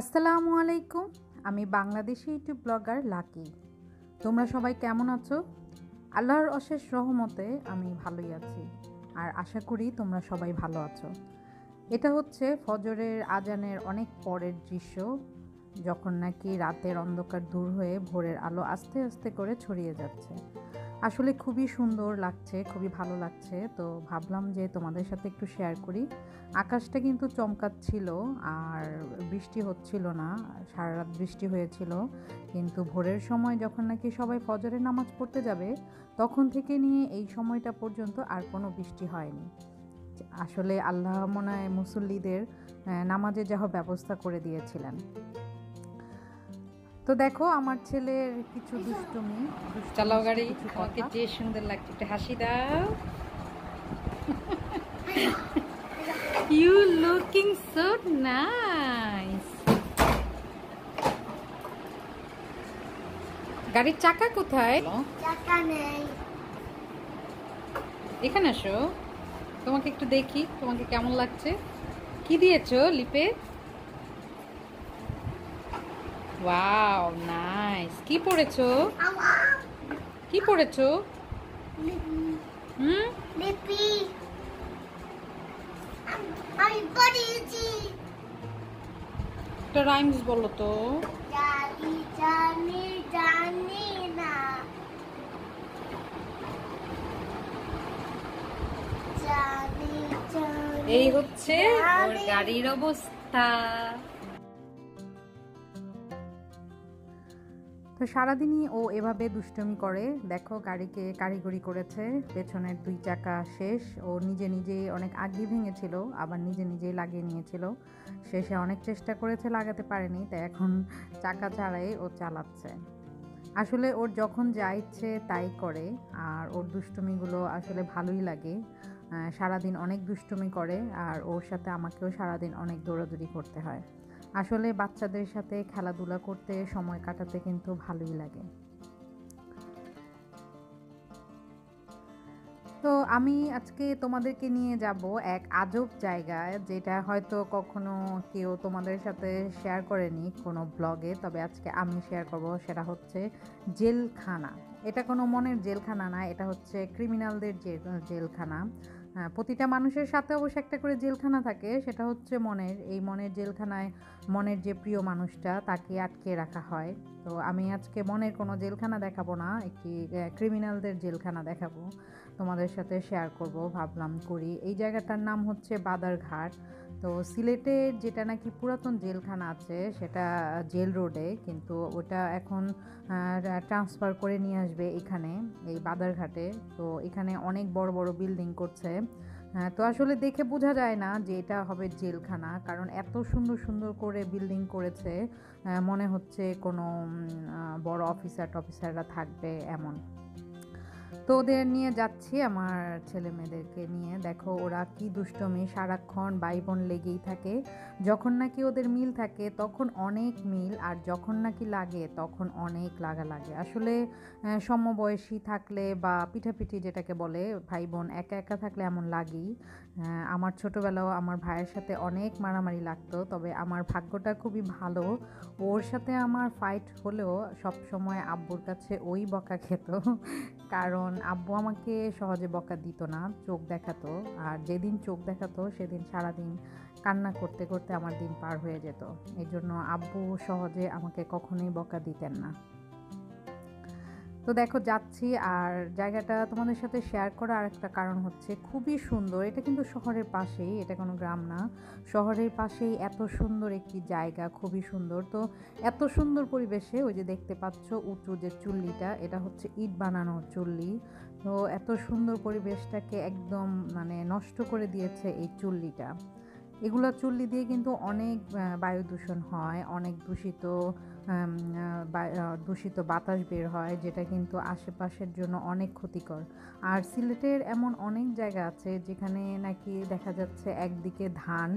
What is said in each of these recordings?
আসসালামু আলাইকুম। আমি বাংলাদেশি ইউটিউব ব্লগার লাকি। তোমরা সবাই কেমন আছো? আল্লাহর অশেষ রহমতে আমি ভালোই আছি, আর আশা করি তোমরা সবাই ভালো আছো। এটা হচ্ছে ফজরের আজানের অনেক পরের দৃশ্য, যখন নাকি রাতের অন্ধকার দূর হয়ে ভোরের আলো আস্তে আস্তে করে ছড়িয়ে যাচ্ছে। আসলে খুবই সুন্দর লাগছে, খুবই ভালো লাগছে। তো ভাবলাম যে তোমাদের সাথে একটু শেয়ার করি। আকাশটা কিন্তু চমকাচ্ছিল, আর বৃষ্টি হচ্ছিল না। সারা রাত বৃষ্টি হয়েছিল, কিন্তু ভোরের সময় যখন নাকি সবাই ফজরের নামাজ পড়তে যাবে, তখন থেকে নিয়ে এই সময়টা পর্যন্ত আর কোনো বৃষ্টি হয়নি। আসলে আল্লাহ মনে হয় মুসল্লিদের নামাজের যাওয়ার ব্যবস্থা করে দিয়েছিলেন। তো দেখো আমার ছেলের কিছু দুষ্টুমি। চালাও গাড়ি। আমাকে যে সুন্দর লাগছে, একটা হাসি দাও। You looking so nice. গাড়ির চাকা কোথায়? চাকা নেই। এখানে আসো, তোমাকে একটু দেখি তোমাকে কেমন লাগছে। কি দিয়েছো লিপে? Wow nice. কি পড়েছো? কি পড়েছো? লিপি আমি পড়িয়েছি। একটা রাইমস বলো তো। জানি জানি জানি না, জানি জানি। এই হচ্ছে ওর গাড়ির অবস্থা। তো সারাদিনই ও এভাবে দুষ্টুমি করে। দেখো গাড়িকে কারিগরি করেছে, পেছনের দুই চাকা শেষ। ও নিজে নিজেই অনেক আগেই ভেঙেছিল, আবার নিজে নিজেই লাগিয়ে নিয়েছিল। শেষে অনেক চেষ্টা করেছে, লাগাতে পারেনি, তাই এখন চাকা ছাড়াই ও চালাচ্ছে। আসলে ওর যখন যা ইচ্ছে তাই করে, আর ওর দুষ্টুমিগুলো আসলে ভালোই লাগে। সারাদিন অনেক দুষ্টুমি করে, আর ওর সাথে আমাকেও সারাদিন অনেক দৌড়াদৌড়ি করতে হয়। আসলে বাচ্চাদের সাথে খেলাধুলা করতে, সময় কাটাতে কিন্তু ভালোই লাগে। তো আমি আজকে তোমাদেরকে নিয়ে যাব এক আজব জায়গায়, যেটা হয়তো কখনো কেউ তোমাদের সাথে শেয়ার করেনি কোনো ব্লগে, তবে আজকে আমি শেয়ার করব। সেটা হচ্ছে জেলখানা। এটা কোনো মনের জেলখানা না, এটা হচ্ছে ক্রিমিনালদের জেলখানা। প্রতিটা মানুষের সাথে অবশ্য একটা করে জেলখানা থাকে, সেটা হচ্ছে মনের। এই মনের জেলখানায় মনের যে প্রিয় মানুষটা তাকে আটকে রাখা হয়। তো আমি আজকে মনের কোনো জেলখানা দেখাবো না, একটি ক্রিমিনালদের জেলখানা দেখাবো, তোমাদের সাথে শেয়ার করব। ভাবলাম করি। এই জায়গাটার নাম হচ্ছে বাদারঘাট। তো সিলেটের যেটা নাকি পুরাতন জেলখানা আছে সেটা জেল রোডে, কিন্তু ওটা এখন ট্রান্সফার করে নিয়ে আসবে এখানে, এই বাদারঘাটে। তো এখানে অনেক বড় বড় বিল্ডিং করছে। তো আসলে দেখে বোঝা যায় না যে এটা হবে জেলখানা, কারণ এত সুন্দর সুন্দর করে বিল্ডিং করেছে, মনে হচ্ছে কোনো বড় টফিসাররা থাকবে এমন। তো ওদের নিয়ে যাচ্ছি, আমার ছেলে মেয়েদেরকে নিয়ে। দেখো ওরা কি দুষ্টমি, সারাক্ষণ ভাই বোন লেগেই থাকে। যখন নাকি ওদের মিল থাকে তখন অনেক মিল, আর যখন নাকি লাগে তখন অনেক লাগা লাগে। আসলে সমবয়সী থাকলে বা পিঠাপিঠি যেটাকে বলে, ভাই বোন একা একা থাকলে এমন লাগেই। আমার ছোটোবেলাও আমার ভাইয়ের সাথে অনেক মারামারি লাগতো, তবে আমার ভাগ্যটা খুবই ভালো। ওর সাথে আমার ফাইট হলেও সব সময় আব্বুর কাছে ওই বকা খেত, কারণ আব্বু আমাকে সহজে বকা দিত না, চোখ দেখাতো। আর যেদিন চোখ দেখাতো সেদিন সারাদিন কান্না করতে করতে আমার দিন পার হয়ে যেত। এই জন্য আব্বু সহজে আমাকে কখনোই বকা দিতেন না। তো দেখো যাচ্ছি, আর জায়গাটা তোমাদের সাথে শেয়ার করার আরেকটা কারণ হচ্ছে খুবই সুন্দর। এটা কিন্তু শহরের পাশেই, এটা কোনো গ্রাম না, শহরের পাশেই এত সুন্দর একটি জায়গা, খুবই সুন্দর। তো এত সুন্দর পরিবেশে ওই যে দেখতে পাচ্ছ উঁচু যে চুল্লিটা, এটা হচ্ছে ইট বানানো চুল্লি। তো এত সুন্দর পরিবেশটাকে একদম মানে নষ্ট করে দিয়েছে এই চুল্লিটা। এগুলো চুল্লি দিয়ে কিন্তু অনেক বায়ু দূষণ হয়, অনেক দূষিত বাতাস বের হয়, যেটা কিন্তু আশেপাশের জন্য অনেক ক্ষতিকর। আর সিলেটের এমন অনেক জায়গা আছে যেখানে নাকি দেখা যাচ্ছে একদিকে ধান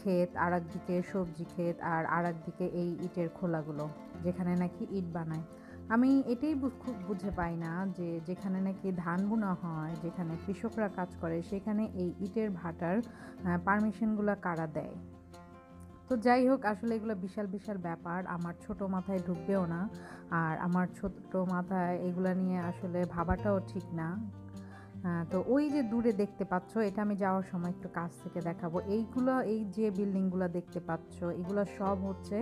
ক্ষেত, আর একদিকে সবজি ক্ষেত, আর একদিকে এই ইটের খোলাগুলো যেখানে নাকি ইট বানায়। আমি এটাই খুব বুঝে পাই না যে যেখানে নাকি ধান বোনা হয়, যেখানে কৃষকরা কাজ করে, সেখানে এই ইটের ভাটার পারমিশনগুলো কারা দেয়। তো যাই হোক, আসলে এগুলো বিশাল বিশাল ব্যাপার, আমার ছোট মাথায় ঢুকবেও না। আর আমার ছোট মাথায় এগুলা নিয়ে আসলে ভাবাটাও ঠিক না। তো ওই যে দূরে দেখতে পাচ্ছ, এটা আমি যাওয়ার সময় একটু কাছ থেকে দেখাবো। এই যে বিল্ডিংগুলো দেখতে পাচ্ছ, এগুলো সব হচ্ছে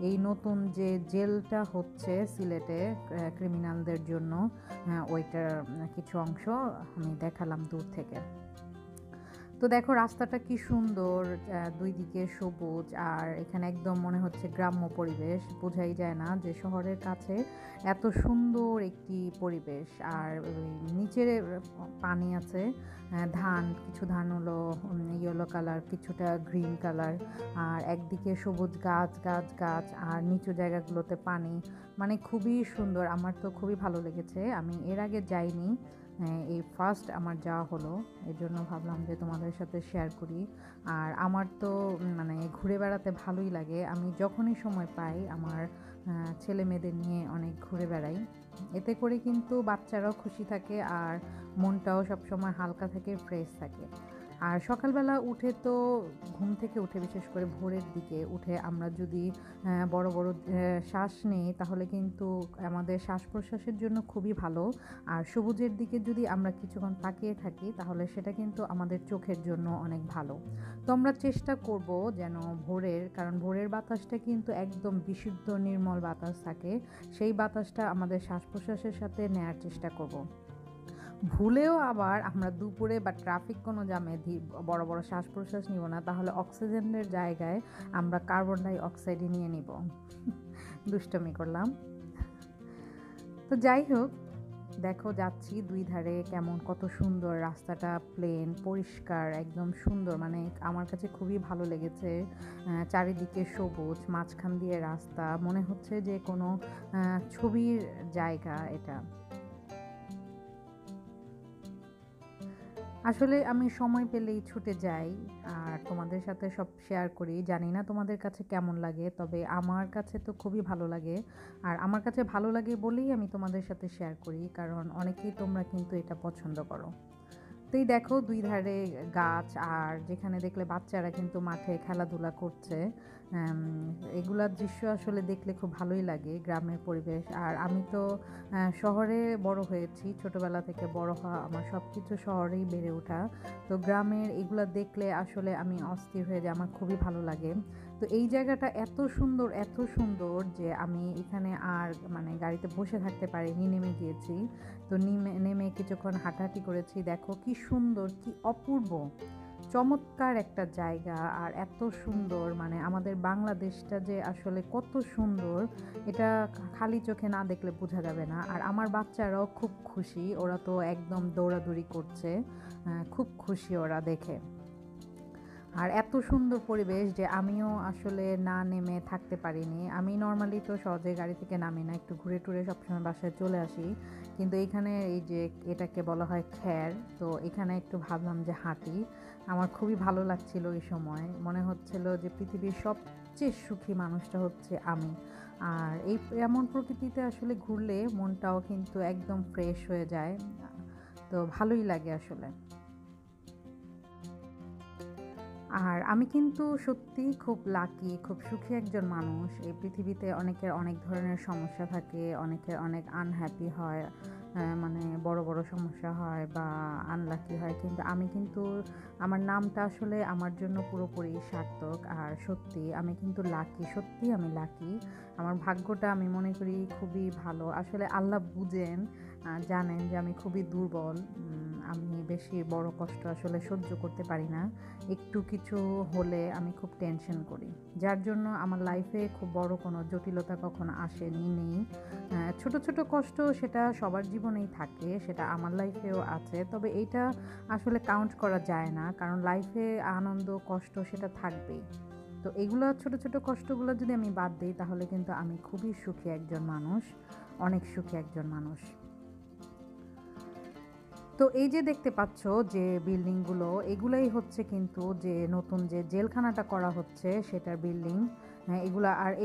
এই নতুন যে জেলটা হচ্ছে সিলেটে ক্রিমিনালদের জন্য, ওইটার কিছু অংশ আমি দেখালাম দূর থেকে। তো দেখো রাস্তাটা কি সুন্দর, দুই দিকে সবুজ, আর এখানে একদম মনে হচ্ছে গ্রাম্য পরিবেশ, বোঝাই যায় না যে শহরের কাছে এত সুন্দর একটি পরিবেশ। আর ওই নিচের পানি আছে, কিছু ধান হলো ইয়েলো কালার, কিছুটা গ্রিন কালার, আর একদিকে সবুজ গাছ গাছ গাছ, আর নিচু জায়গাগুলোতে পানি, মানে খুবই সুন্দর। আমার তো খুবই ভালো লেগেছে, আমি এর আগে যাইনি, এই ফার্স্ট আমার যাওয়া হলো, এর জন্য ভাবলাম যে তোমাদের সাথে শেয়ার করি। আর আমার তো মানে ঘুরে বেড়াতে ভালোই লাগে, আমি যখনই সময় পাই আমার ছেলে মেয়েদের নিয়ে অনেক ঘুরে বেড়াই। এতে করে কিন্তু বাচ্চারাও খুশি থাকে আর মনটাও সবসময় হালকা থাকে, ফ্রেশ থাকে। আর সকালবেলা উঠে তো ঘুম থেকে উঠে, বিশেষ করে ভোরের দিকে উঠে আমরা যদি বড় বড় শ্বাস নিই তাহলে কিন্তু আমাদের শ্বাস প্রশ্বাসের জন্য খুবই ভালো। আর সবুজের দিকে যদি আমরা কিছুক্ষণ তাকিয়ে থাকি তাহলে সেটা কিন্তু আমাদের চোখের জন্য অনেক ভালো। তো আমরা চেষ্টা করব যেন কারণ ভোরের বাতাসটা কিন্তু একদম বিশুদ্ধ নির্মল বাতাস থাকে, সেই বাতাসটা আমাদের শ্বাস প্রশ্বাসের সাথে নেয়ার চেষ্টা করব। ভুলেও আবার আমরা দুপুরে বা ট্রাফিক কোনো জ্যামে বড় বড় শ্বাস প্রশ্বাস নিব না, তাহলে অক্সিজেনের জায়গায় আমরা কার্বন ডাই অক্সাইডই নিয়ে নিব। দুষ্টমি করলাম। তো যাই হোক, দেখো যাচ্ছি দুই ধারে কেমন কত সুন্দর, রাস্তাটা প্লেন পরিষ্কার একদম সুন্দর, মানে আমার কাছে খুবই ভালো লেগেছে। চারিদিকে সবুজ, মাঝখান দিয়ে রাস্তা, মনে হচ্ছে যে কোনো ছবির জায়গা এটা। আসলে আমি সময় পেলেই ছুটে যাই আর তোমাদের সাথে সব শেয়ার করি, জানি না তোমাদের কাছে কেমন লাগে, তবে আমার কাছে তো খুবই ভালো লাগে। আর আমার কাছে ভালো লাগে বলেই আমি তোমাদের সাথে শেয়ার করি, কারণ অনেকেই তোমরা কিন্তু এটা পছন্দ করো। তো এই দেখো দুই ধারে গাছ, আর যেখানে দেখলে বাচ্চারা কিন্তু মাঠে খেলাধুলা করছে, এগুলার দৃশ্য আসলে দেখলে খুব ভালোই লাগে, গ্রামের পরিবেশ। আর আমি তো শহরে বড় হয়েছি, ছোটবেলা থেকে বড় হওয়া, আমার সব কিছু শহরেই বেড়ে ওঠা। তো গ্রামের এগুলা দেখলে আসলে আমি অস্থির হয়ে যাই, আমার খুবই ভালো লাগে। তো এই জায়গাটা এত সুন্দর এত সুন্দর যে আমি এখানে আর মানে গাড়িতে বসে থাকতে পারিনি, নেমে গিয়েছি। তো নেমে কিছুক্ষণ হাঁটাহাঁটি করেছি। দেখো কি সুন্দর, কি অপূর্ব চমৎকার একটা জায়গা, আর এত সুন্দর, মানে আমাদের বাংলাদেশটা যে আসলে কত সুন্দর এটা খালি চোখে না দেখলে বোঝা যাবে না। আর আমার বাচ্চারাও খুব খুশি, ওরা তো একদম দৌড়াদৌড়ি করছে, খুব খুশি ওরা দেখে। আর এত সুন্দর পরিবেশ যে আমিও আসলে না নেমে থাকতে পারিনি। আমি নর্মালি তো সহজে গাড়ি থেকে নামি না, একটু ঘুরে টুরে সবসময় বাসায় চলে আসি, কিন্তু এখানে এই যে এটাকে বলা হয় খ্যার, তো এখানে একটু ভাবলাম যে হাঁটি। আমার খুবই ভালো লাগছিল এই সময়, মনে হচ্ছিল যে পৃথিবীর সবচেয়ে সুখী মানুষটা হচ্ছে আমি। আর এমন প্রকৃতিতে আসলে ঘুরলে মনটাও কিন্তু একদম ফ্রেশ হয়ে যায়, তো ভালোই লাগে আসলে। আর আমি কিন্তু সত্যিই খুব লাকি, খুব সুখী একজন মানুষ। এই পৃথিবীতে অনেকের অনেক ধরনের সমস্যা থাকে, অনেকের অনেক আনহ্যাপি হয়, মানে বড় বড় সমস্যা হয় বা আনলাকি হয়, কিন্তু আমি কিন্তু আমার নামটা আসলে আমার জন্য পুরোপুরি সার্থক। আর সত্যি আমি কিন্তু লাকি, সত্যি আমি লাকি। আমার ভাগ্যটা আমি মনে করি খুবই ভালো। আসলে আল্লাহ বুঝেন, জানেন যে আমি খুবই দুর্বল, আমি বেশি বড় কষ্ট আসলে সহ্য করতে পারি না, একটু কিছু হলে আমি খুব টেনশন করি, যার জন্য আমার লাইফে খুব বড় কোনো জটিলতা কখনো আসেনি, নেই। ছোট ছোট কষ্ট সেটা সবার জীবনেই থাকে, সেটা আমার লাইফেও আছে, তবে এইটা আসলে কাউন্ট করা যায় না, কারণ লাইফে আনন্দ কষ্ট সেটা থাকবেই। তো এগুলো ছোট ছোট কষ্টগুলো যদি আমি বাদ দিই তাহলে কিন্তু আমি খুবই সুখী একজন মানুষ, অনেক সুখী একজন মানুষ। তো এই যে দেখতে পাচ্ছ যে বিল্ডিংগুলো, এগুলাই হচ্ছে কিন্তু যে নতুন যে জেলখানাটা করা হচ্ছে সেটার বিল্ডিং।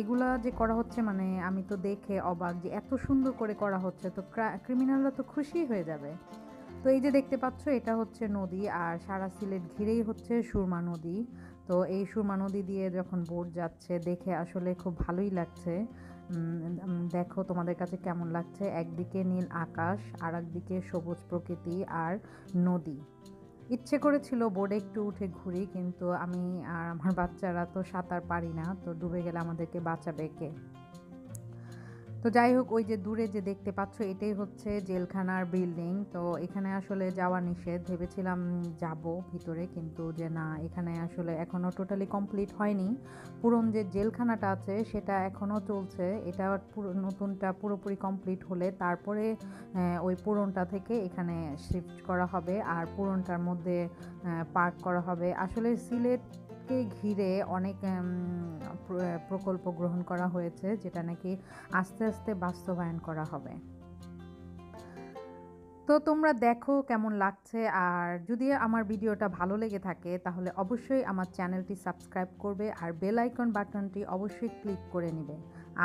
এগুলা যে করা হচ্ছে, মানে আমি তো দেখে অবাক যে এত সুন্দর করে করা হচ্ছে, তো ক্রিমিনালরা তো খুশি হয়ে যাবে। তো এই যে দেখতে পাচ্ছ এটা হচ্ছে নদী, আর সারা সিলেট ঘিরেই হচ্ছে সুরমা নদী। তো এই সুরমা নদী দিয়ে যখন বোট যাচ্ছে দেখে আসলে খুব ভালোই লাগছে। দেখো তোমাদের কাছে কেমন লাগছে, একদিকে নীল আকাশ আর একদিকে সবুজ প্রকৃতি আর নদী। ইচ্ছে করেছিল বোর্ডে একটু উঠে ঘুরি, কিন্তু আমি আর আমার বাচ্চারা তো সাঁতার পারি না, তো ডুবে গেলে আমাদেরকে বাঁচাবে কে। তো যাই হোক, ওই যে দূরে যে দেখতে পাচ্ছ এটাই হচ্ছে জেলখানার বিল্ডিং। তো এখানে আসলে যাওয়া নিষেধ, ভেবেছিলাম যাব ভিতরে, কিন্তু যে না, এখানে আসলে এখনও টোটালি কমপ্লিট হয়নি। পুরন যে জেলখানাটা আছে সেটা এখনও চলছে, এটা পুরো নতুনটা পুরোপুরি কমপ্লিট হলে তারপরে ওই পুরনটা থেকে এখানে শিফট করা হবে আর পুরনটার মধ্যে পার্ক করা হবে। আসলে সিলেটকে ঘিরে অনেক প্রকল্প গ্রহণ করা হয়েছে, যেটা নাকি আস্তে আস্তে বাস্তবায়ন করা হবে। তো তোমরা দেখো কেমন লাগছে, আর যদি আমার ভিডিওটা ভালো লেগে থাকে তাহলে অবশ্যই আমার চ্যানেলটি সাবস্ক্রাইব করবে আর বেল আইকন বাটনটি অবশ্যই ক্লিক করে নেবে।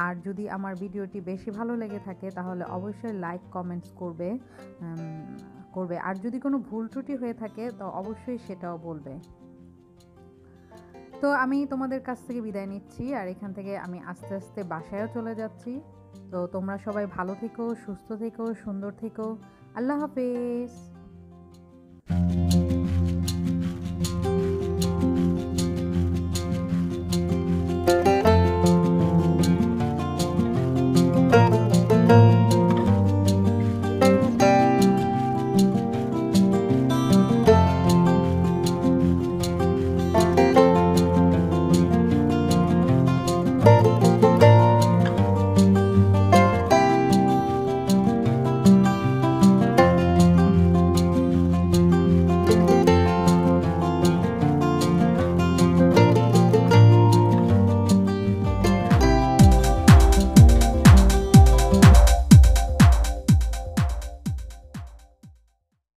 আর যদি আমার ভিডিওটি বেশি ভালো লেগে থাকে তাহলে অবশ্যই লাইক কমেন্টস করবে আর যদি কোনো ভুল ত্রুটি হয়ে থাকে তো অবশ্যই সেটাও বলবে। তো আমি তোমাদের কাছ থেকে বিদায় নিচ্ছি, আর এখান থেকে আমি আস্তে আস্তে বাসায়ও চলে যাচ্ছি। তো তোমরা সবাই ভালো থেকো, সুস্থ থেকো, সুন্দর থেকো। আল্লাহ হাফেজ।